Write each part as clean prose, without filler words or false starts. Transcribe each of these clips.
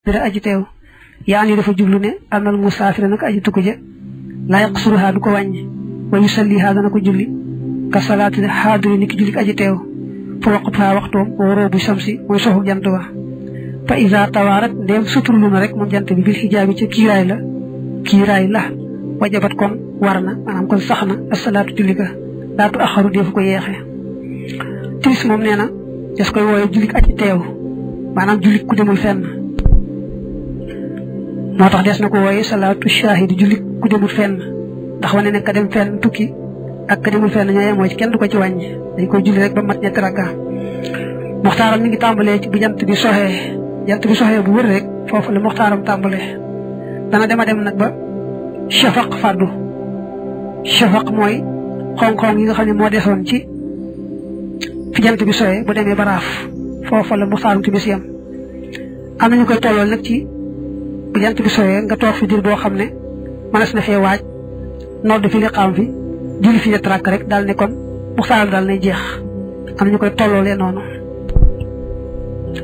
dara aji teew yaani dafa jublu ne anal musaafir nak aji tukku je la yaqsuruha du ko wàññi wa yusalliha dana ko julli ka salaati haadiri niki julli aji teew fa waqtuha waxtoom woro bu shamsi mooy soxu jant ba fa iza tawarat dem suturlu na rek moom jant bi bil hijaabi ci kiiraay la wajabat kon warna manam kon saxna as-salaatu julli ga laatu akharu def ko yeexe timis moom neena des koy wooye julli aji teew manam julli ku demul fenn motax des nako woyé salatu shahid julli ku demul fenn ndax wone ne ka dem fenn tukki ak ka demul fenn ñoy moy ci kenn du ko ci wañ dañ koy julli rek ba mat ñetti rakka muxtaram mi ngi tambalé ci bu jant bi soxé bu wër rek fofu la muxtaram tambalé dana dem nak ba shafaq fardu shafaq moy xon yi nga xamni mo desoon ci fi jant bi soxé bu démé baraaf fofu la muxtaram ci bisiyam am nañu koy tolol nak ci bu jant bi soyé nga tok fi dir bo xamné manas na fé waaj nodd fi li xam fi julli fi trak rek dal ne kon muxtaar dal ne jeex am ñu koy tollolé nonu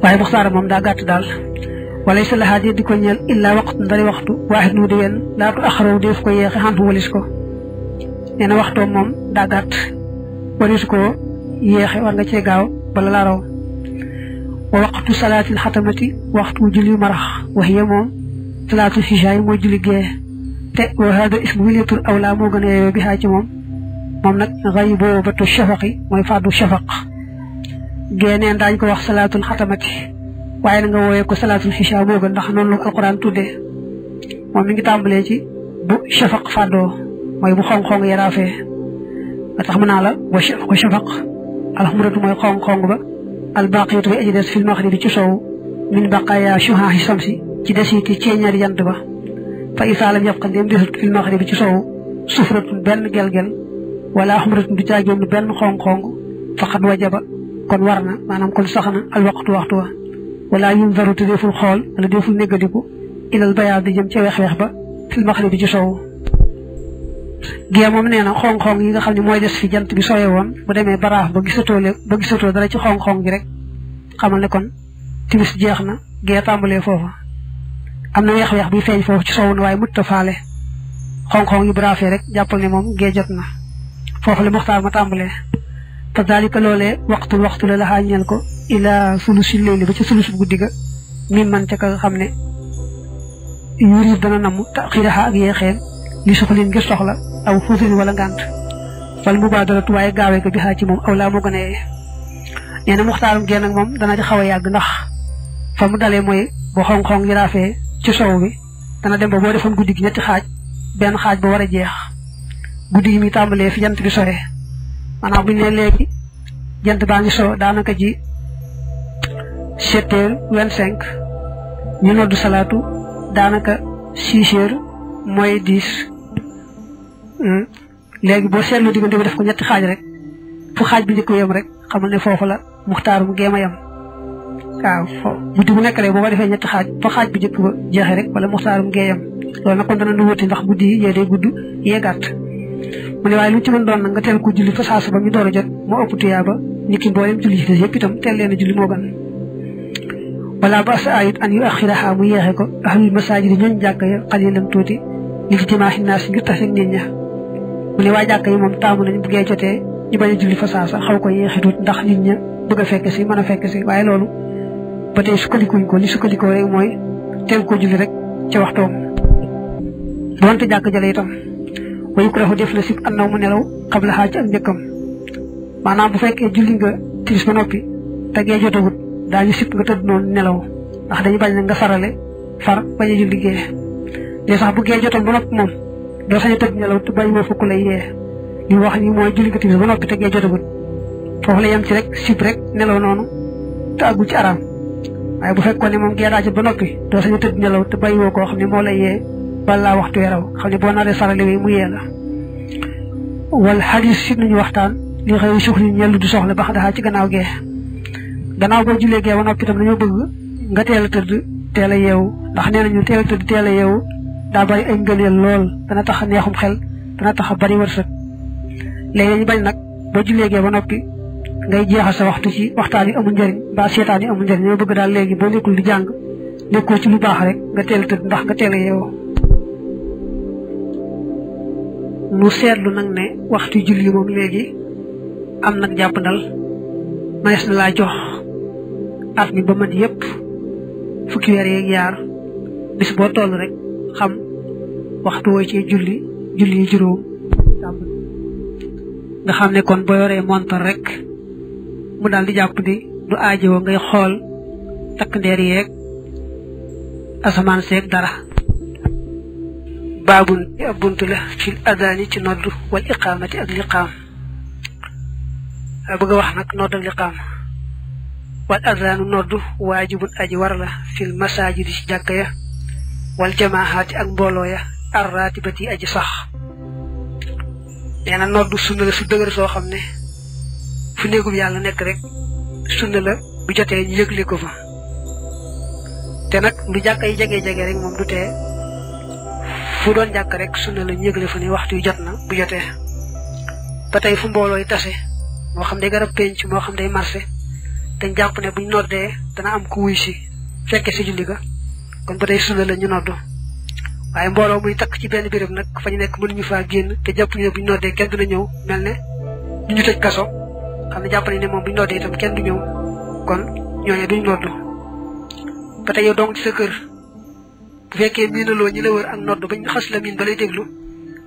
waye muxtaar mom da gatt dal walaysa la hadi diko ñeel illa waqtu ndari waxtu wahid nu de wen la tu akhru def ko yeexi han walis ko neena waxto mom da gatt walis ko yeexi war nga ci gaaw bala la raw wa waqtu salatil khatamati waxtu julli marax wahiya mom salatu hijay moy julli ge te wa hada ismu wilatul awla mo gëna yoy bi ha ci mom nak ghaybu batu shafaqi moy fadu shafaq gene dañ ko wax salatul khatamati waye nga woyé ko salatul hijay mo gën ndax non lu alquran tuddé mom mi ngi tambalé ci bu shafaq fado moy bu xong xong yarafé tax mëna la wa shafaq alhamdulillah moy xong xong ba al baqiyatu bi ajdas fil maghrib ci sow min baqaya shuhahi shamsi ci desiti ci ñaari jant ba fa isalam yaqan dem desut fil maghrib ci sow sufratun ben gelgel wala ahmaratun du caagem ben xong xong faqad wajaba kon warna manam kon saxna al waqtu waxtu wa wala yunzaru deful xol wala deful negadiku ila al bayad jëm ci wex ba fil maghrib ci sow giya mom neena xong xong yi nga xamni moy dess fi jant bi soye won bu démé baraaf ba gisato dara ci xong xong gi rek xamal ne kon timis jeexna giya tambalé fofu amna wex bi feñ fofu ci sowu way mutta faale xong xong yi braafé rek jappal ne mom ge jotna fofu le muxtar ma tambalé ta dalika lolé waxtu la hañal ko ila sulusul layli ba ci sulusul guddiga min man ca ka xamne yuri dana namu takhiraha ak yexel li soxlin ngi soxla aw fusin wala ngant wal mubadaratu way gaawé ko bi ha ci mom awla mo gëné ñene muxtarum gen ak mom dana ci xawa yag ndax famu dalé moy bo xong xong yi rafé ci sow bi dana dem ba bo defon guddigi ñetti xaj ben xaj bo wara jeex guddigi mi tambalé fi jant bi sore manam bu né légui jant ba ngi so danaka ji 7h25 ñu noddu salatu danaka 6h moy 10 légui bo sétlu digënté bi def ko ñetti xaj rek fu xaj bi ñëk yëm rek xamal né fofu la muxtarum gema yam waaw guddi bu nekk rek boo defee ñetti xaaj fa xaaj bi jëkk ba jeexee rek wala muxtaarum geeyam loolu nag kon dana nu wuti ndax guddi yi yee day gudd yee gàtt mu ne waaye lu ci mën doon nag nga teel ko julli fa saasu ba ñu door a jot moo ëpp tuyaaba nit ki mboolem julli ci des yëpp itam teel leen a julli moo gën wala ba sa ayit an yu axiraha mu yeexe ko ahlul masajid ñooñ jàkk ya xalilam tuuti li ci jimaaxi naas ngir taseeg nit ña mu ne waa jàkk yi moom taamu nañ bu gee jotee ñu bañ a julli fa saasa xaw ko yeexe tuuti ndax nit ña bëgg a fekk si mën a fekk si waaye loolu ba tey sukkandikuñ ko li sukkandikoo rek mooy teel ko julli rek ci waxtoom donte jàkk jale itam wayu ko def la sib annaw mu nelaw xabla xaaj ak njëkkam maanaam bu fekkee julli nga timis ba noppi te gee jotagut daañu sib nga tëdd noonu nelaw ndax dañu bañ na nga farale far bañ a julli gee li sax bu gee jotoon ba noppi moom doo sañ a tëdd nelaw te bàyyi woo fukk lay yee li wax ni mooy julli nga timis ba noppi te gee jotagut foofu la yem ci rek sib rek nelaw noonu te àggu ci araam waaye bu fekkoon ne moom gee daa jot ba noppi doo sañ a tëdd nelaw te bàyyi woo koo xam ne moo lay yee balaa waxtu weraw xam ne boo naree sarale wi mu yee la wal xadis si nañu waxtaan li xëy suxli ñellu du soxla bax daxaa ci gannaaw gee gannaaw boo julee gee ba noppi itam dañoo bëgg nga teel a tëdd teel a yeewu ndax nee nañu teel a tëdd teel a yeewu daa bari ay ngëneel lool dana tax a neexum xel dana tax a bari wërsëg léegi dañu bañ nag boo julee gee ba noppi ngay jeexal sa waxtu ci waxtaan yi amul njëriñ mbaa seetaan yi amul njëriñ ñoo bëgg daal léegi boo nekkul di jàng nekkoo ci lu baax rek nga teel tëdd ndax nga teel a yeewoo nu seetlu nag ne waxtu julli moom léegi am nag jàppandal manees na laa jox at mi ba mat yépp fukki weer yeeg yaar bis boo toll rek xam waxtu woo ci julli yi juróom nga xam ne kon boo yoree montar rek mu daal di jàpp di du aajowoo ngay xool takk ndeer yeeg asamaan seeg dara baabun ab bunt la fil adaani ci nodd wal iqaamati ak liqaam bëgg a wax nag nodd ak liqaam wal adaanu nodd waajibun aji war la fil masaajidi ci jàkka ya wal jamaahaati ak mbooloo ya arraatibati aji sax nee na nodd sunna la su dëgër soo xam ne fu néegub yàlla nekk rek sunna la bu jotee ñu yëgle ko fa te nag lu jàkka yi jege rek moom du tee fu doon jàkk rek sunna la ñu yëgle fa ni waxtu yu jot na bu jotee ba tey fu mbooloo yi tase moo xam day garab penc moo xam day marché te jàpp ne buñ noddee dana am ku wuy si fekke si julli ga kon ba tey sunna la ñu noddu waaye mbooloo muy takk ci benn béréb nag fa ñu nekk mënuñu faa génn te jàpp ne buñ noddee kenn dina ñëw mel ne ñu tëj kaso xam ne jàpp ne moom buñ noddee itam kenn du ñëw kon ñooñu duñ noddu ba tey yow dong ci sa kër bu fekkee miinaloo ñi la wër ak nodd bañ xas la miin ba lay déglu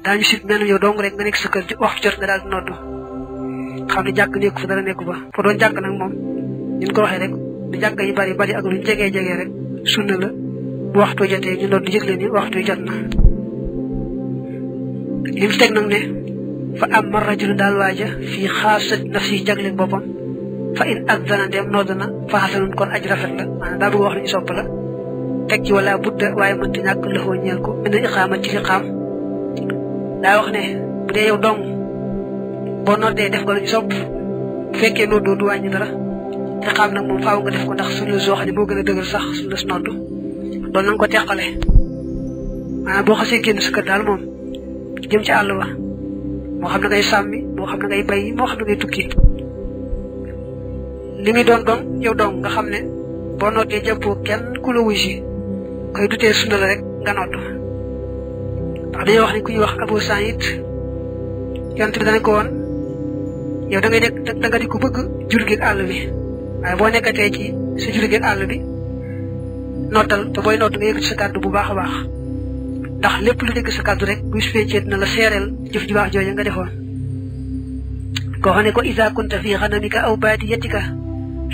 daañu sit mel yow dong rek nga nekk sa kër waxtu jot nga daal di nodd xam ne jàkk nekku fa dara nekku fa fa doon jàkk nag moom ñu ko waxee rek lu jàkk yi bari ak luñ jegee rek sunna la bu waxtu jotee ñu nodd yëgle ni waxtu jot na lim teg nag ne fa amma rajulu daal waaja fii xaasat nafsi jagle boppam fa in addana dem nodd na fa xasanun kon aj rafet la maanaam daa bëgg wax lu ñu sopp la teg ci wala budda waaye mënti ñàkk lëxoo ñeel ko ina iqaama ci liqaam daa wax ne bu dee yow dong boo noddee def ko lu ñu sopp bu fekkee noddoo du wàññi dara liqaam nag moom faaw nga def ko ndax sunna soo xam ne moo gën a dëgër sax sunna su noddu doon na nga ko teqale maanaam boo xasee génn sa kër daal moom jëm ci àll ba moo xam ne ngay sàmmi moo xam ne ngay bay moo xam ne ngay tukki li muy doon yow dong nga xam ne boo noddee jàppoo kenn ku la wuy si koy dutee sunna la rek nga nodd ndax dañoo wax ne ku ñuy wax Abu Saïd yonent bi dana ko woon yow da ngay nekk da nga di ko bëgg jur gi àll bi waaye boo nekkatee ci sa jur gi àll bi noddal te booy nodd nga yëg ci sa kàddu bu baax a baax ndax lépp lu dégg sa kàddu rek bu feccee dina la seereel jëf ju baax jooja nga defoon koo xam ne ko iza kunta fi xanamika aw baadiyatika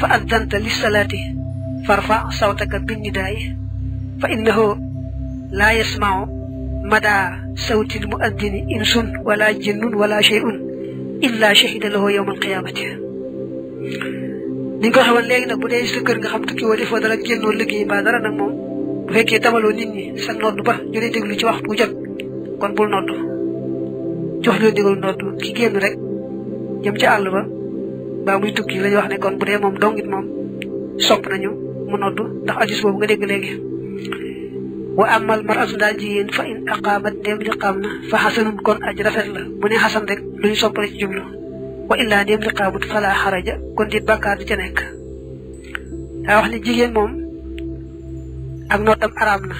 fa addanta lissalaati farfa sawtaka binnidaay fa innahu laa yasmau mada sawtil muaddini insun wala jinnun wala shay'un illa shahida lahu yawm alqiyamati ni nga ko xamoon léegi nag bu dee sa kër nga xam tukki woo defoo dara génnoo liggéey mbaa dara nag moom bu fekkee tamaloo nit ñi sa nodd ba ñu lay déglu ci waxtu bu jot kon bul nodd jox loo déglu nodd ki génn rek jëm ci àll ba baa muy tukki lañu wax ne kon bu dee moom dongit moom sopp nañu mu nodd ndax addis boobu nga dégg léegi wa amal mar'atu daal jigéen fa in aqaamat ndéem liqaam na fa xasanun kon aj rafet la bu ne xasan rek lu ñu soppale ci jublu wa illaa ndéem liqaamut fala xaraja kon dit bàkkaar di ca nekk daa wax ne jigéen moom ak noddam araam na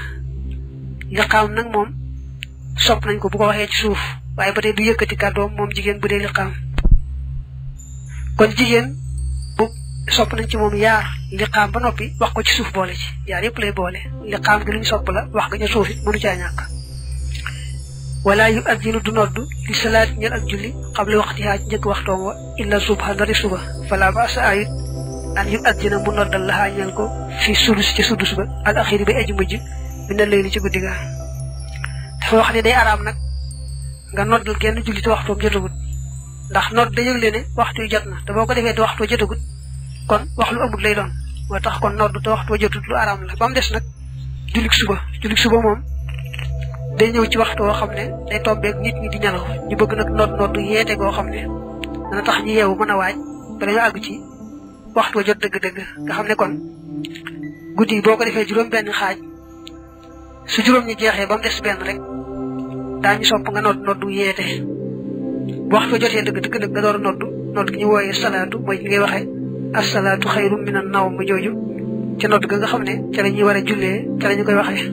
liqaam nag moom sopp nañ ko bu ko waxee ci suuf waaye ba tey du yëkkati kàddoom moom jigéen bu dee liqaam kon jigéen bu sopp nañ ci moom yaar liqaam ba noppi wax ko ci suuf boole ci yaar yëpp lay boole liqaam gi lu ñu sopp la wax nga ca suuf it mënu caa ñàkk wala yu addinu du nodd li salaat ñel ak julli xable waxtihaa ci njëkk waxtoom wa illa subha ndari suba fala ba sa ayit an yu addina mu noddal laxaa ñel ko fi sudus ci sudus ba al axiri bay aji mujj bi na léegi ci guddi ga dafa wax ne day araam nag nga noddal genn julli te waxtoom jotagut ndax nodd da yëgle ne waxtu yu jot na te boo ko defee te waxtu jotagut kon wax lu amut lay doon moo tax kon nodd te waxtu jotut lu araam la ba mu des nag jullik suba moom day ñëw ci waxtu woo xam ne day tombeeg nit ñi di nelaw ñu bëgg nag nodd yeete goo xam ne dana tax ñu yeewu mën a waaj ba dañoo àgg ci waxtu jot dëgg-dëgg nga xam ne kon guddi boo ko defee juróom benn xaaj su juróom ñi jeexee ba mu des benn rek daañu sopp nga nodd yeete bu waxtu jotee dëgg nga door a nodd gi ñu wooyee salaatu mooy li ngay waxee asalaatu xayrum minan nawm jooju ci nodd ga nga xam ne ca la ñuy war a jullee ca la ñu koy waxee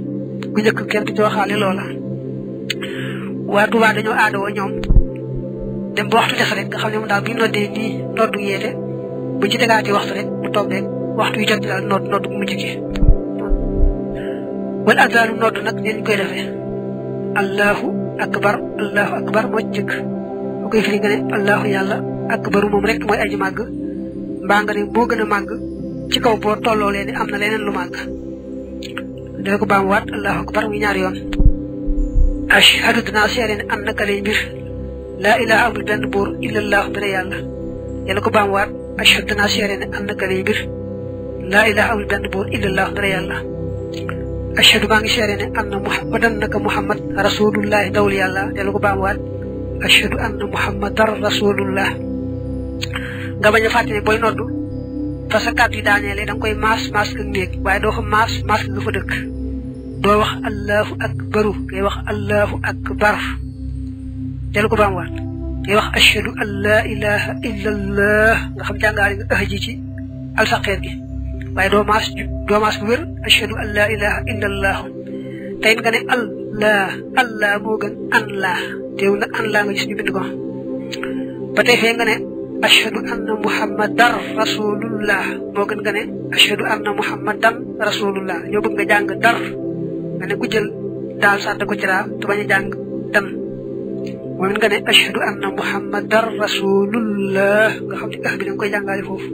bu njëkk kenn du ci waxaale loola waa Tuubaa dañoo aadoo ñoom dem ba waxtu des rek nga xam ne moom daal bu ñu noddee nii noddu yeete bu ci tegaati waxtu rek mu toog rek waxtu yu jot daal nodd bu mujj gi wal addaanu nodd nag ne ñu koy defee allahu akbar moo ci jëkk bu koy firi nga ne allahu yàlla akbaru moom rek mooy aji màgg mbaa nga ne moo gën a màgg ci kaw boo tolloo leen ni am na leneen lu màgg dafa ko baamuwaat allahu akbar muy ñaari yoon ashhadu dinaa seere ne an naka lay mbir laa ilaha amul benn buur illallahu dara yàlla yàlla ko baamuwaat ashhadu dinaa seere ne an naka lay mbir laa ilaha amul benn buur illallahu dara yàlla ashhadu maa ngi seere ne anna muhammadan naka muhammad rasulullahi dawul yàlla yàlla ko baamuwaat ashhadu anna muhammadan rasulullah nga bañ a fàtte ne booy noddu fa sa kàddu yi daaneele da nga koy maas ka néeg waaye doo ko maas ka nga fa dëkk doo wax allahu akbaru ngay wax allahu akbar del ko baamuwaat ngay wax ashhadu an laa ilaha illa allah nga xam jàngaale nga ji ci alsaqeer gi waaye doo maas bu wér ashhadu an laa ilaha illa allah tey nga ne allah moo gën an laa teew na an laa nga gis ñu bind ko ba tey fee nga ne ashhadu anna muhammadan rasulullah moo gën nga ne ashhadu anna muhammadan rasulullah ñoo bëgg nga jàng dar nga ne ku jël daal sàdd ko ci raa te bañ a jàng dan moom nga ne ashhadu anna muhammadan rasulullah nga xam ne bi da nga koy jàngale foofu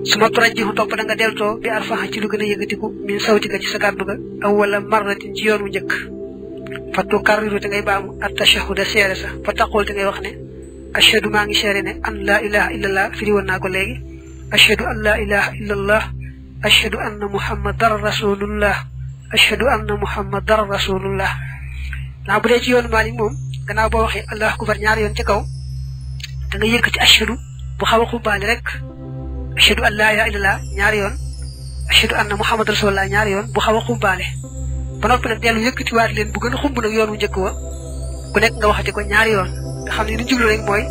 su ma turajjihu topp da nga deltoo bi arfaxa ci lu gën a yëkkatiku min sawtika ci sa kàddu ga awwala marratin ci yoon wu njëkk fa tukarriru te ngay baamu at-tashahhuda seere sa fa taqul te ngay wax ne ashhadu maa ngi seere ne an laa ilaha illallah firi woon naa ko léegi ashhadu an laa ilaha illallah ashhadu anna muhammadan rasulullah ashhadu anna muhammadan rasulullah naa bu dee ci yoonu Maalik moom gannaaw boo waxee allahu akbar ñaari yoon ci kaw da nga yëkkati ashhadu bu xaw a xubbaale rek ashhadu an laa ilaha illallah ñaari yoon ashhadu anna muhammadan rasulullah ñaari yoon bu xaw a xubbaale ba noppi nag dellu yëkkatiwaat leen bu gën a xumb nag yoon wu njëkk wa ku nekk nga waxati ko ñaari yoon nga xam ne li ñu jublu rek mooy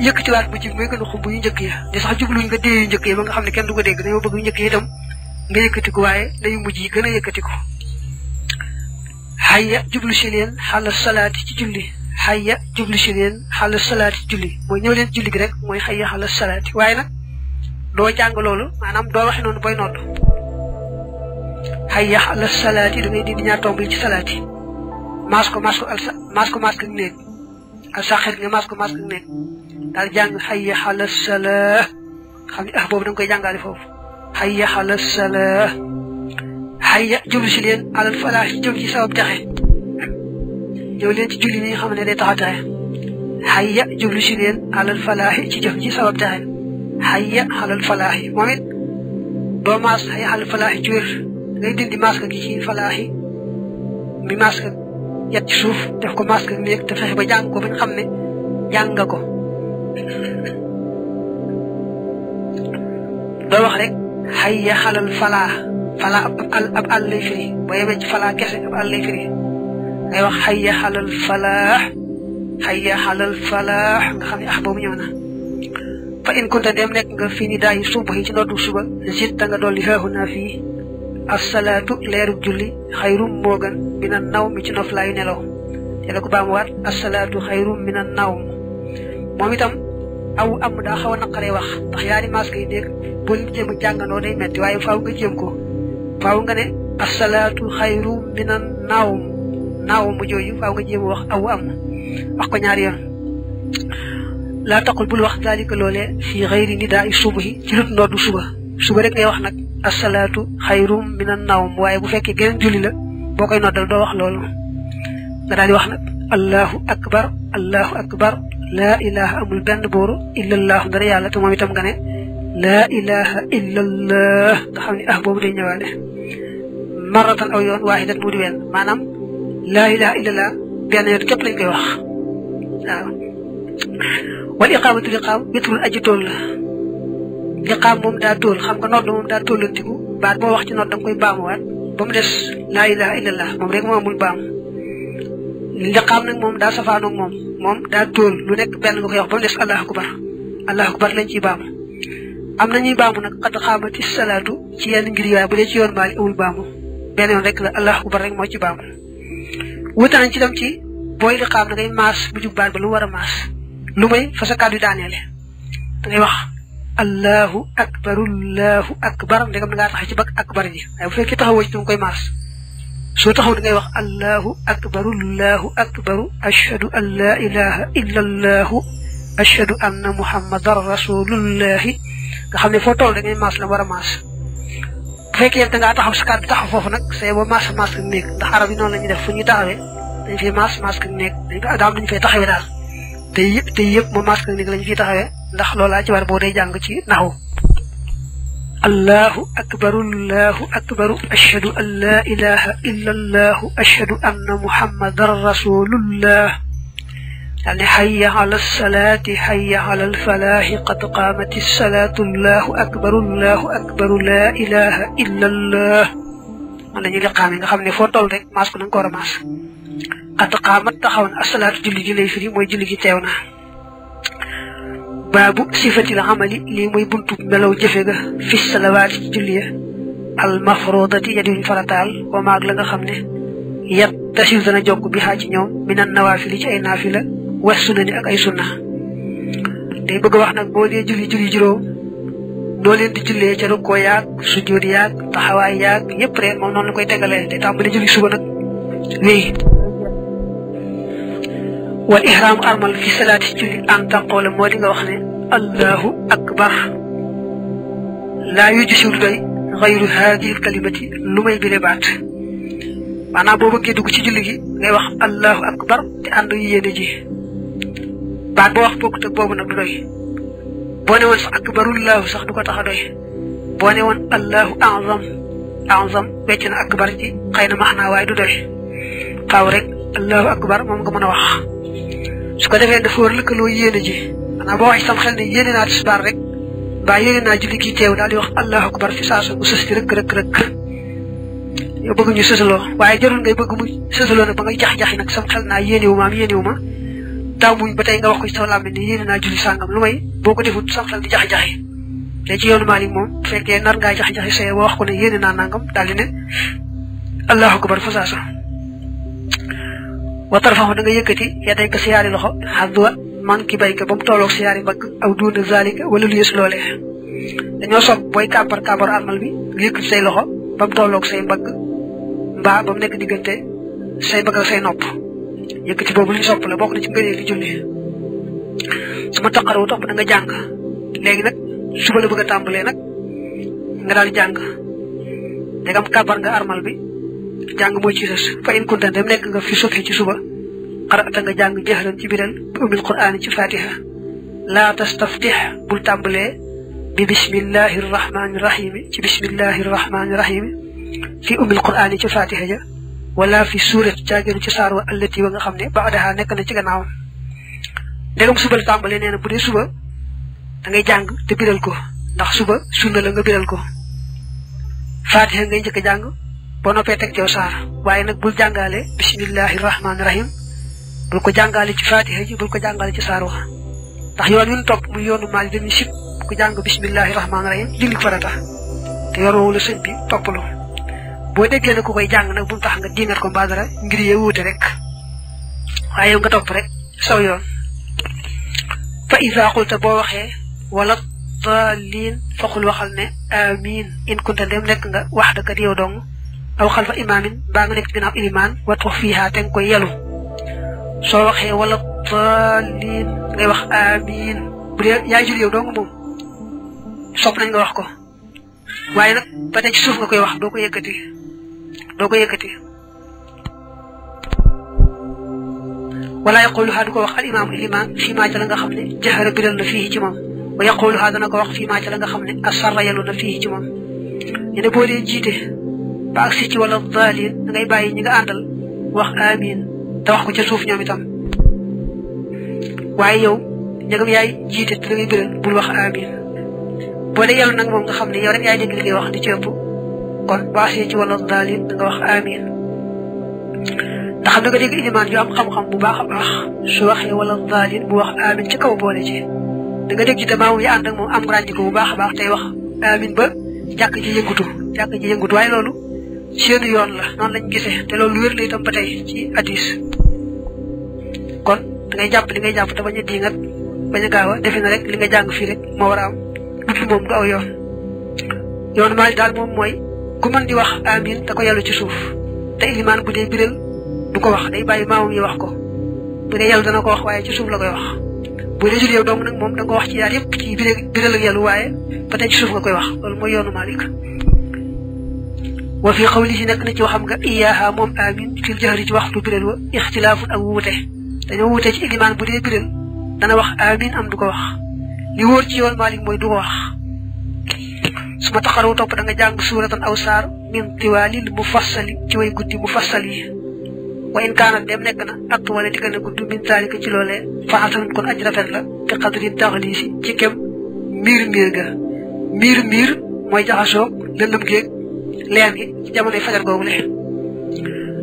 yëkkatiwaat bu jib mooy gën a xumb yu njëkk ya di sax jubluñ nga dee yu njëkk yi ba nga xam ne kenn du ko dégg dañoo bëgg yu njëkk yi itam nga yëkkati ko waaye dayu mujj yi gën a yëkkati ko hayya jublu si leen xala salaati ci julli hayya jublu si leen xala salaati ci julli mooy ñëw leen julli gi rek mooy hayya xala salaati waaye nag doo jàng loolu maanaam doo waxe noonu booy nodd hayya xala salaati da ngay dindi ñaar tomb yi ci salaati maas ko ak néeg alsaxir nga maas ko ak néeg daal jàng hayya xala salaa xam ne boobu da nga koy jàngale foofu hayya xala salaa hayya jublu si leen alal falaax ci jëm ci sabab taxe ñëw leen ci julli ni nga xam ne day tax a taxe hayya jublu si leen alal falaax ci jëm ci sabab taxe hayya xalal falaax moom it doo maas hayya xalal falaax ci wér ngay dindi masque gi ci falaaxi mi masque yat ci suuf def ko masque néeg te fexe ba jàng ko bañ xam ne jàng nga ko doo wax rek hayya xalal falaax ab àll lay firi boo yemee ci falaax kese ab àll lay firi ngay wax hayya xalal falaax nga xam ne boobu ñëw na fa in kunta dem nekk nga fii ni daayi suba yi ci noddu suba zit ta nga dolli xeexu naa fii asalaatu leerub julli xayrum moo gën mina naw mi ci noflaayu nelaw te la ko baamuwaat asalaatu xayrum mina naw moom itam aw am daa xaw a naqaree wax ndax yaari masque yi dégg boo jéem a jàngandoo day metti waaye faaw nga jéem ko faaw nga ne asalaatu xayrum mina naaw mu jooju faaw nga jéem a wax aw am wax ko ñaari yoon laa taqul bul wax daalika loolee fii xayri nidaa subuhi ci lut noddu suba rek ngay wax nag asalaatu xayrum mina nawm waaye bu fekkee geneen julli la boo koy noddal doo wax loolu nga daal di wax nag allahu akbar laa ilaha amul benn booru illallahu dara yàlla te moom itam nga ne laa ilaha illallah nga xam ne boobu day ñëwaale maratan aw yoon waaxidat mu di wenn maanaam laa ilaha illallah benn yoon képp lañ koy wax waaw wal iqaamatu liqaam bitrul aji tool la liqaam moom daa tool xam nga nodd moom daa tollantiku baat boo wax ci nodd da nga koy baamuwaat ba mu des laa ilaha illallah moom rek moo amul baamu liqaam nag moom daa safaanoog moom daa tool lu nekk benn nga koy wax ba mu des allahu akbar lañ ciy baamu am na ñuy baamu nag qad xaamati salaatu ci yenn ngir yaay bu dee ci yoon maali amul baamu benn yoon rek la allahu akbar rek moo ci baamu wuute nañ ci dem ci booy li xaam da ngay maas bu jub baat ba lu war a maas lu may fa sa kàddu daaneele da ngay wax allahu akbar ndegam da ngaa taxaw ci bak akbar ji waaye bu fekkee taxawoo ci danga koy maas soo taxaw da ngay wax allahu akbaru ashhadu an la ilaha illa allahu ashhadu anna muhammadan rasulullahi nga xam ne foo toll da ngay maas la war a maas bu fekkee da ngaa taxaw sa kàddu taxaw foofu nag say boo maas ak néeg ndax arab yi noonu la ñuy def fu ñuy taxawee dañ fi maas ak néeg daam dañu fay taxawee daal te yëpp moom maas ak néeg lañu fiy taxawee ndax loolaa ci war boo day jàng ci naxu allahu akbaru ashhadu an la ilaha illa allahu ashhadu anna muhammadan rasulullah daal ne hayya ala salaati hayya ala alfalaahi qad qaamati salaatu allahu akbaru la ilaha illa allah man la ñuy liqaame nga xam ne foo toll rek maas ko na nga ko war a maas qad qaamat taxaw na asalaatu julli gi lay firi mooy julli gi teew na baabu sifatil amali lii muy buntu melaw jëfe ga fi salawaati ci julli ya al mafrodati ya diwuñ farataal wa maag la nga xam ne yat tasil dana jokk bi xaa ci ñoom minan nawaafili ci ay naafila was sunani ak ay sunna day bëgg wax nag boo dee julli juróom doo leen di jullee ca rukkoo yaag sujjóot yaag taxawaay yaag yëpp rek moom noonu la koy tegalee day tàmbali julli suba nag wéy wal ihraamu armal fi salaati julli an taqoola moo di nga wax ne allahu akbar laa yujisiw du doy xayru haadihi kalimati lu may bile baat maanaam boo bëggee dugg ci julli gi ngay wax allahu akbar te ànd yéene ji baat boo wax bokkut ak boobu nag du doy boo ne woon sax akbarullahu sax du ko tax a doy boo ne woon allahu azam wecc na akbar ji xëy na maxnaa waaye du doy faaw rek allahu akbar moom nga mën a wax su ko defee dafa war lëkkaloo yéene ji maanaam boo wax sam xel ne yéene naa tisbaar rek mbaa yéene naa julli gi teew daal di wax allahu akbar fi saa su mu sës ci rëkk yow bëgg ñu sësaloo waaye jarul ngay bëgg mu sësaloo nag ba ngay jax-jaxi nag sam xel naa yéenewu ma daaw muñ ba tey nga wax ko ci sa làmmiñ ne yéene naa julli sàngam lu may boo ko defut sam xel di jax-jaxi te ci yoonu Maalik moom bu fekkee nar ngaa jax-jaxi say ba wax ko ne yéene naa nangam daal di ne allahu akbar fa saasa wa tarfaxu da nga yëkkati yaday ko si yaari loxo xadwa man ki bayka ba mu tolloog si yaari mbagg aw duuna zalika wala lu yës loolee dañoo sopp booy kàbbar armal bi nga yëkkati say loxo ba mu tolloog say mbagg mbaa ba mu nekk diggante say mbagg ak say nopp yëkkati boobu lu ñu sopp la bokk na ci ngëneel li julli su ma taqarawu topp da nga jàng léegi nag suba la bëgg a tàmbalee nag nga daal di jàng dégam kàbbar nga armal bi jàng mooy ci sës fa in kunta dem nekk nga fi subhi ci suba xarata nga jàng jahran ci biral bi umil qur'aan ci fatiha laa tastaftih bul tàmbalee bi bismillahi rahmani rahim ci bismillahi rahmani rahim fi umil qur'aan ci fatiha ja wala fi suurat caagéenu ci saar wa allati wa nga xam ne baadaha nekk na ci gannaawam ndegam suba la tàmbalee nee na bu dee suba da ngay jàng te biral ko ndax suba sunna la nga biral ko fatiha ngay njëkk a jàng boo noppee teg cew saar waaye nag bul jàngaale bismillahi rahmaani rahim bul ko jàngaale ci fatiha ji bul ko jàngaale ci saar wa ndax yoon wi ñu topp muy yoonu Maalik dañuy sib ku jàng bismillahi rahmaani rahim julli farata te yoon woowu la sëñ bi toppalu boo déggee ne ku koy jàng nag bu mu tax nga diingat ko mbaa dara ngir yee wuute rek waaye yow nga topp rek saw yoon fa iza qulta boo waxee wala daalin faqul waxal ne amin in kunta dem nekk nga wax daka yow dong aw xalfa imaamin baa nga nekk ginnaaw ilimaan watux fiiha te nga koy yelu soo waxee wala daalin ngay wax amin bu dee yaay jul yow dong moom sopp nañ nga wax ko waaye nag ba tey ci suuf nga koy wax doo ko yëkkati wala yaquluha du ko wax al imaamu ilimaan fii maa ca la nga xam ne jahara biral na fii ci moom wa yaquluha dana ko wax fii maa ca la nga xam ne asarra yalu na fii ci moom ñu ne boo dee jiite ba agsi ci wala daalin da ngay bàyyi ñi nga àndal wax amin te wax ko ca suuf ñoom itam waaye yow ñagam yaay jiite te da ngay biral bul wax amin boo dee yàlla nag moom nga xam ne yow rek yaay dégg li ngay wax di ci ëpp kon baasee ci wala daalin da nga wax amin ndax xam da nga dégg ilimaan yu am xam-xam bu baax a baax su waxee wala daalin bu wax amin ci kaw boole ci da nga dégg ci maamu yi ànd ak moom am ràññi ko bu baax a baax tey wax amin ba jàkk ji yëngutu waaye loolu seen yoon la noonu lañ gisee te loolu wér la itam ba tey ci hadis kon da ngay jàpp li ngay jàpp te bañ a diingat bañ a gaaw a defe na rek li nga jàng fii rek moo war a am dut moom du aw yoon Maalik daal moom mooy ku mën di wax amin te ko yàllu ci suuf te ilimaan bu dee biral du ko wax day bàyyi maamam yi wax ko bu dee yàllu dana ko wax waaye ci suuf la koy wax bu dee jul yow dong nag moom da nga ko wax ci yaar yëpp ci biral ak yàllu waaye ba tey ci suuf nga koy wax loolu mooy yoonu Maalik wa fi xawlihi nekk na ci waxam nga iyaaha moom amin fil jahri ci waxtu biral wa ixtilaafun ak wuute dañoo wuute ci ilimaan bu dee biral dana wax amin am du ko wax li wóor ci yoon Maalik mooy du ko wax su ma taxaraw topp da nga jàng suuratan aw saar min tiwaalil mufassali ci way guddi mufassal yi wa in kaanat dem nekk na ak wala di gën a gudd min zaalika ci loolee faxasanun kon aj rafet la bi qadri taxliisi ci kem miir ga miir mooy jaxasoo lëndëm géeg leer gi ci jamonoy fajar googu le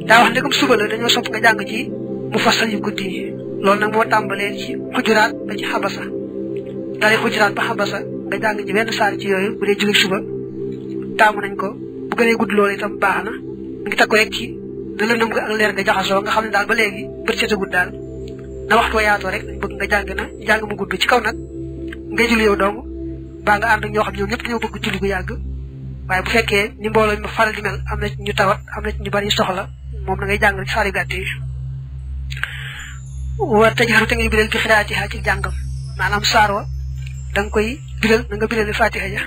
daa wax ndegam suba la dañoo sopp nga jàng ci mufassal yu guddi yi loolu nag moo tàmbalee ci xujuraat ba ci xabasa dalee xujuraat ba xabasa nga jàng ci benn saar ci yooyu bu dee julli suba taamu nañ ko bu gënee gudd loolu itam baax na mi ngi takku rek ci da lëndëm nga ak leer nga jaxasoo nga xam ne daal ba léegi bët setagul daal na waxtu wa yaatoo rek dañ bëgg nga jàng mu gudd ci kaw nag ngay julli yow dong baa nga ànd ak ñoo xam ñoom ñëpp dañoo bëgg julli gu yàgg waaye bu fekkee ni mbooloo mi faral di mel am na ci ñu tawat am na ci ñu bari soxla moom da ngay jàng rek saar yu gàtt yi wa tajharu te ngay biral bi xiraatiha ci jàngam maanaam saar wa da nga koy biral da nga biral fatiha ja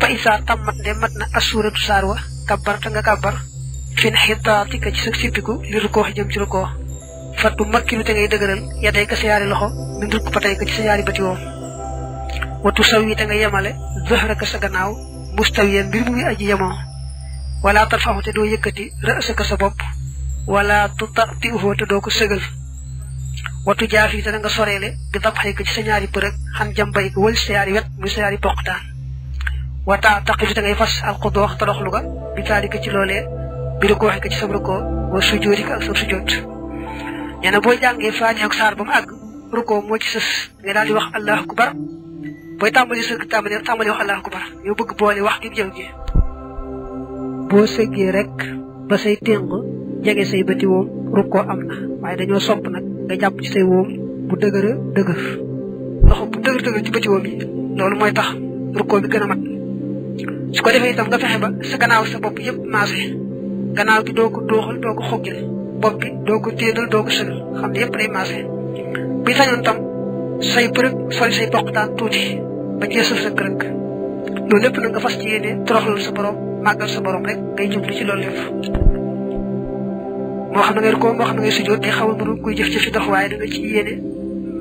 fa isa tammat de mat na assuratu saar wa kabbar te nga kabbar fin xitaatika ci sa sippiku li rukoo jëm ci rukoo fattu makkinu te ngay dëgëral yaday ka sa yaari loxo min rukk patay ka ci sa yaari bati woom watu saw yi te nga yemale zahraka sa gannaaw mustawiyan mbir mu ngi aji yemoo wala tarfaxu te doo yëkkati rësaka sa bopp wala tutati uxoo te doo ko sëgal watu jaafi te nga soreele bi dabxay ko ci sa ñaari përëg xan jambay ko wël sa yaari wet muy sa yaari poqtaan wata taqidu te ngay fas alxudoox toroxlu ga bi taalika ci loolee bi rukooxi ko ci sa rukoo wa sujoodi ko ak sa sujood nee na boo jàngee faatiha ak saar ba mu àgg rukoo moo ci sës nga daal di wax allahu akbar booy tàmbali sëgg tàmbali wax allahu akbar yow bëgg boole wax gi jëw gi boo sëggee rek ba say ténq jege say bëti woom rukkoo am na waaye dañoo sopp nag nga jàpp ci say woom bu dëgër loxo bu dëgër ci bëti woom yi loolu mooy tax rukkoo bi gën a mat su ko defee itam nga fexe ba sa gannaaw sa bopp yëpp maase gannaaw gi doo ko dooxal doo ko xoggil bopp bi doo ko téenal doo ko sëgal xam ne yëpp day maase bi sañoon tam say përëg soli say poqtaan tuuti ba jeesal sa kërëg loolu lépp nag nga fas ci yéene toroxlal sa borom màggal sa borom rek ngay jublu ci loolu lépp moo xam ne ngay rukkoo moo xam ne ngay sujjóot te xaw a mënu kuy jëf ci dox waaye da nga ci yéene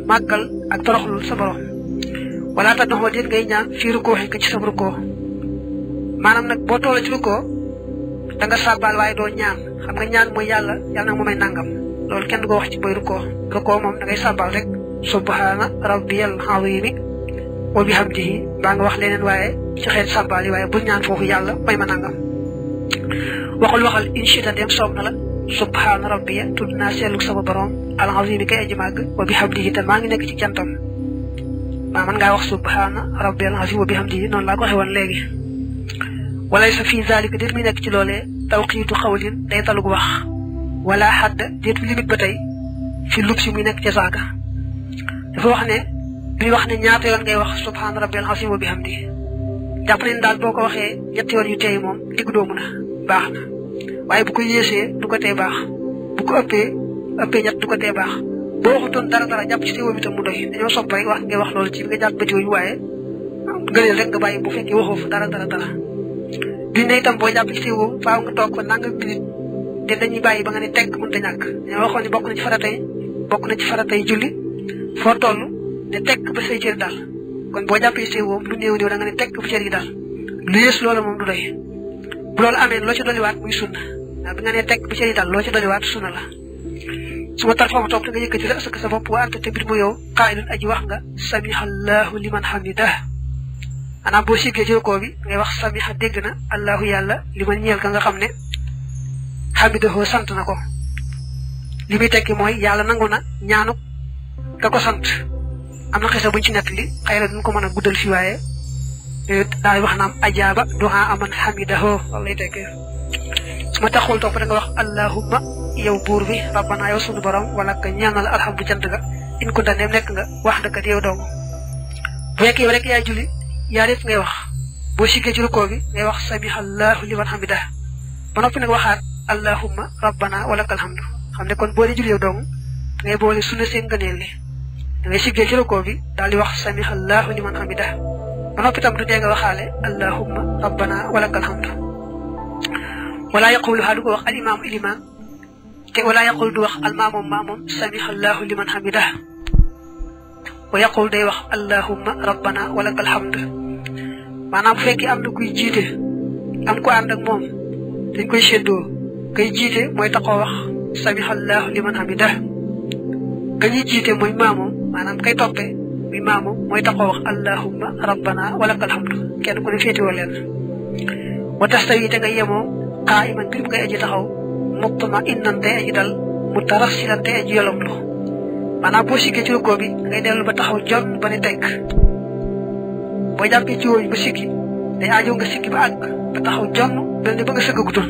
màggal ak toroxlul sa borom wala ta doxoo déet ngay ñaan fii rukkoo xi ko ci sa rukkoo maanaam nag boo toolee ci rukkoo da nga sàbbaal waaye doo ñaan xam nga ñaan mooy yàlla nag mu may nangam loolu kenn du ko wax ci booy rukkoo moom da ngay sàbbaal rek subhaana rabbiyal azimi wa bihamdihi baa nga wax leneen waaye ci xeet sàbbaal yi waaye bul ñaan foofu yàlla may ma nangam waxal inchita dem soob na la subhaana rabbiya tudd naa seetlu sama borom al azimi kay aji màgg wa bihamdihi te maa ngi nekk ci jantam maa mën ngaa wax subhaana rabbiyal azim wa bihamdihi noonu laa ko waxee woon léegi walay sa fii zalika déet muy nekk ci loolee tawqiitu xawlin day talug wax wala xadda déet limite ba tey fi lub si muy nekk ca saaka dafa wax ne duy wax ne ñaata yoon ngay wax subhaana rabbiyal azim wa bihamdihi jàpp nañ daal boo ko waxee ñetti yoon yu teey moom digg doomu na baax na waaye bu ko yéesee du ko tee baax bu ko ëppee ñett du ko tee baax boo waxutoon dara jàpp ci teewoom itam mu doy dañoo sopp rek wax ngay wax loolu ci bi nga jàpp bëti yooyu waaye gëneel rek nga bàyyi bu fekkee waxoo fa dara duñ ne itam boo jàpp ci teewoom faaw nga toog fa nangam minute te dañuy bàyyi ba nga ne tekk mënta ñàkk dañoo waxoon ne bokk na ci faratay julli foo toll ne tekk ba say cër daal kon boo jàppee ci teewoom lu néew da nga ne tekk ba cër yi daal lu yées loolu moom du doy bu loolu amee loo ci dolliwaat muy sunna bi nga ne tekk ba cër yi daal loo ci dolliwaat sunna la su ma tar foofu toog te nga yëkkati la sa bopp wa anta te mbir mu yow qaa'ilun aji wax nga samiha allahu liman hamidah maanaam boo siggee ci rukkoo bi ngay wax samiha dégg na allahu yàlla liman ñeel ka nga xam ne hamidahu sant na ko li muy tekki mooy yàlla nangu na ñaanu ka ko sant am na xisa buñ ci nettali xëy na duñ ko mën a guddal fi waaye daay wax naam ajaaba duha aman hamidahu lay tekkee su ma taxul topp da nga wax allahumma yow buur bi rabbana yow sunu borom wala ka ñaanal alhamdu cant ga in ko daneem nekk nga wax dëgg yow dong bu fekkee yow rek yaay julli yaa def ngay wax boo siggee ci rukkoo bi ngay wax samihallahu liman hamidah ba noppi nag waxaat allahumma rabbana wala kal hamdu xam ne kon boo dee julli yow dong ngay boole sunna seen ngëneel li da ngay siggee ci rukkoo bi daal di wax samihallahu liman hamidah ba noppi tam du dee nga waxaale allahumma rabbana wala kal hamdu wala yaqulu ha du ko wax al imam iliman te wala yaqul du wax al maamum samihallahu liman hamidah wa yaqul day wax allahumma rabbana wala kal hamdu maanaam bu fekkee am na kuy jiite am ko ànd ak moom dañ koy séddoo kay jiite mooy taxoo wax samihallahu liman hamidah ka ñuy jiite mooy maamoom maanaam kay toppe muy maamoom mooy taxoo wax allahumma rabbana wala kal hamdu kenn ku ne féetewoo leen wa tastawi te nga yemoo qaa'iman bir bu ngay aji taxaw mutma'innan te aji dal mutarassilan te aji yolomlu maanaam boo siggee ci rukkoo bi ngay dellu ba taxaw jonn ba ne tekk boo jàppee ci wooñu ba siggi day aajo nga siggi ba àgg ba taxaw jonn mel ni ba nga sëggagutoon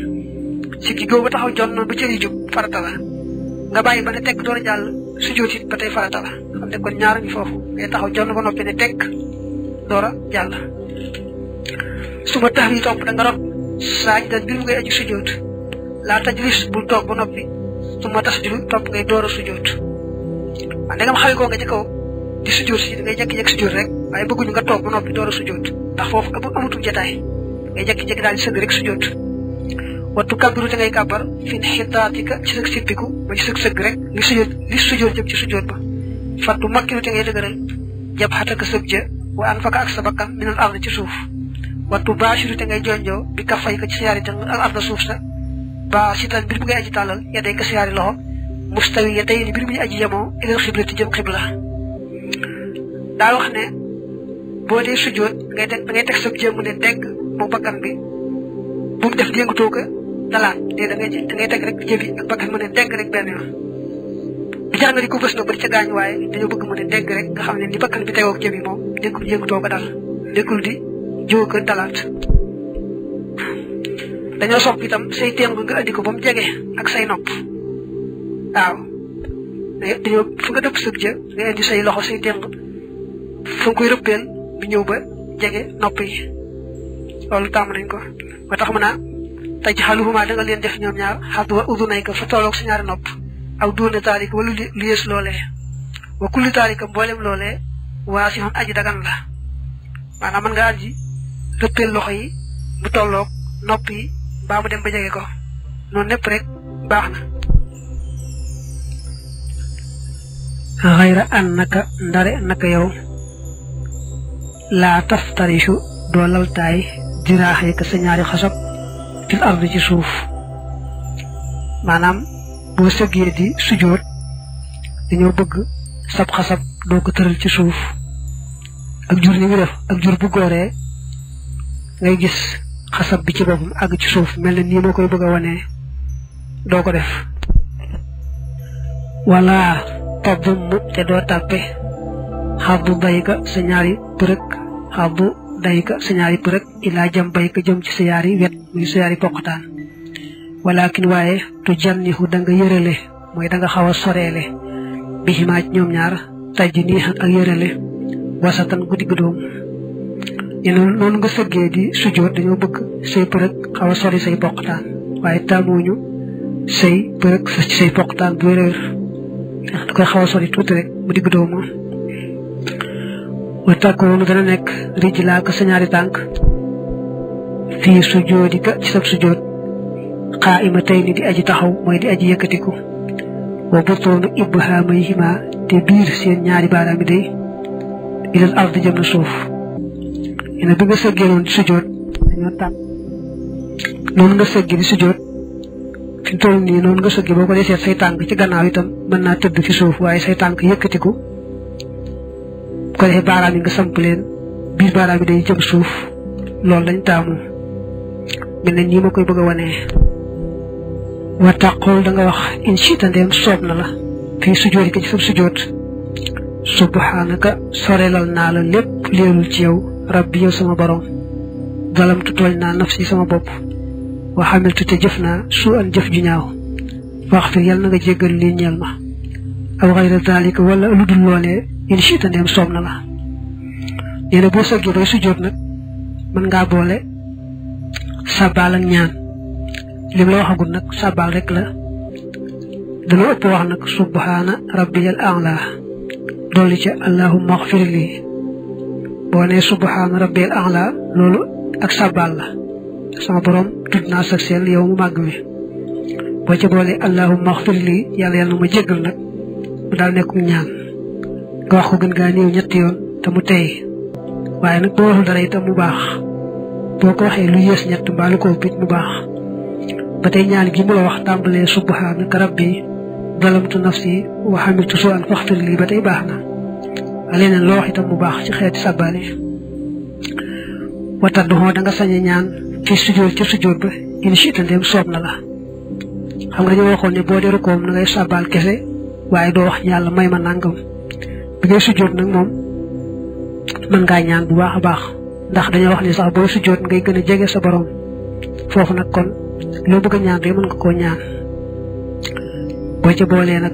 siggi googu ba taxaw jonn ba cëri jub farata la nga bàyyi ba ne tekk door a jàll sujjóot it ba tey farata la xam ne kon ñaar bi foofu ngay taxaw jonn ba noppi ne tekk door a jàll su ma tax yi topp da nga rot saajidan bir mu ngay aju sujjóot laa tajlis bul toog ba noppi su ma tasjudu topp ngay door a sujjóot waaw ndegam xawi koo nga ci kaw di sujjóot si da ngay jékki-jékki sujjóot rek waaye bëgguñu nga toog ba noppi door a sujjóot ndax foofu amatul jotaay ngay jékki-jékki daal di sëgg rek sujjóot wattu kabbiru te ngay kàbbar fin xitaatika ci sëg sippiku ba ci sëg sëgg rek li sujjóot jëm ci sujjóot ba fattu makkiru te ngay dëgëral jab xataka sëg ja wa an faka ak sa bakkan minal ard ci suuf wattu baashiru te ngay jonjoo bi ka fay ka ci sa yaari tëng al arda suuf sa ba sitan mbir bu ngay aji tàllal ya day ka sa yaari loxo mustawi ya day mbir bu ñu aji yemoo ilal xiblati jëm xibla daa wax ne boo dee sujjóot ngay teg sa jëmm ne dégg moom bakkan bi bu mu def yëngatoo ko dalaat da ngay teg rek jëbi ak bakkan mu ne dégg rek benn yoon bi jar nga di ko bës na bëri ca gaañ waaye dañoo bëgg mu ne dégg rek nga xam ne ni bakkan bi tegoog jëbi moom nekkul yëngatoo ko dal nekkul di jóo ko dalaat dañoo sopp itam say téng nga andi ko ba mu jege ak say nopp waaw dañoo fu nga dëpp sëg jë nga indi say loxo say téng fu nga koy rëppeel bi ñëw ba jege nopp yi loolu tàmm nañ ko ba tax mën a taj xaluhuma da nga leen def ñoom ñaar xadd wa udunay ko fa tolloog sa ñaari nopp aw duuna taalika wala lu yées loolee wa kulli taalika mboolem loolee waa si xon aji dagan la maanaam mën nga aji rëppeel loxo yi mu tolloog nopp yi baa mu dem ba jege ko noonu népp rek baax na xayra an ndare naka yow laa taftarishu doo laltaay jiraaxee ka sa ñaari xasab fil ard ci suuf maanaam boo sëggee di sujjóot dañoo bëgg sab xasab doo ko tëral ci suuf ak jur ni mu def ak jur bu gooree ngay gis xasab bi ci boppam àgg ci suuf mel na nii moo koy bëgg a wanee doo ko def wala tadum te doo tàppe xaddu dayka sa ñaari përëg xaddu dayka sa ñaari përëg ilaa jam bayka jëm ci sa yaari wet muy sa yaari poqtaan walakin waaye tu jannihu da nga yërale mooy da nga xaw a soreele bi ximaaj ñoom ñaar taj nii ak yërale wasatan guddi guddoom noonu nga sëggee di sujjóot dañoo bëgg say përëg xaw a sori say poqtaan waaye taamuñu say përëg sa ci say poqtaan bu wér da koy xaw a sori tuuti rek mu digg doomu wa tàkkoonu dana nekk rijlaa ka sa ñaari tànk fii sujjóodika ci sab sujjóot qaa'imatayni di aji taxaw mooy di aji yëkkatiku wa butoonu ibhaamayhima te biir seen ñaari baaraami day ilal ard jëm na suuf ina bi nga sëggee noonu di sujjóot dañoo tànk noonu nga sëggee di sujjóot fi mu toll nii noonu nga sëggee boo ko dee seet say tànk ci gannaaw itam mën naa tëdd fi suuf waaye say tànk yëkkatiku ko defee baaraam yi nga samp leen biir baaraam yi day jëm suuf loolu lañ taamu mel ne nii ma koy bëgg a wanee wa taqul da nga wax in chita ndeem soob na la fii sujjóot yi ko ci sab sujjóot subhanaka sorelal naa la lépp leelul ci yow rabbi yow sama borom zalamtu tooñ naa nafsi sama bopp wa xamiltu te jëf naa su an jëf ju ñaaw faxfir yàlla na nga jéggal lii ñeel ma aw xayra zalika wala lu dul loolee in chita ndeem soob na la nee na boo sëggee bay sujjóot nag mën ngaa boole sabbaal ak ñaan lim la waxagul nag sabbaal rek la dana ëpp wax nag subhaana rabbiyal a'la dolli ca allahumma axfir lii boo nee subhaana rabbiyal a'la loolu ak sabbaal la sama borom tudd naa sa sell yow mu màgg mi boo ca boole allahumma axfir lii yàlla yàlla na ma jéggal nag mu daal nekkum ñaan nga wax ko gën gaa néew ñetti yoon te mu tey waaye nag boo waxul dara itam mu baax boo ko waxee lu yées ñett mbaa lu ko bit mu baax ba tey ñaan gi mu la wax tàmbalee subhanaka rabbi zalamtu nafsi wa hamiltu su'an faghfir li ba tey baax na leneen loo wax itam mu baax ci xeeti sàbbaale wa tadduhoo da nga sañ a ñaan ci sujjóot ca sujjóot ba in shi'ta ndem soob na la xam nga dañoo waxoon ne boo dee rukoom na ngay sàbbaal kese waaye doo wax yàlla may ma nangam bi ngay sujjóot nag moom mën ngaa ñaan bu baax a baax ndax dañoo wax ne sax booy sujjóot ngay gën a jege sa borom foofu nag kon loo bëgg a ñaan rek mën nga koo ñaan boo ca boolee nag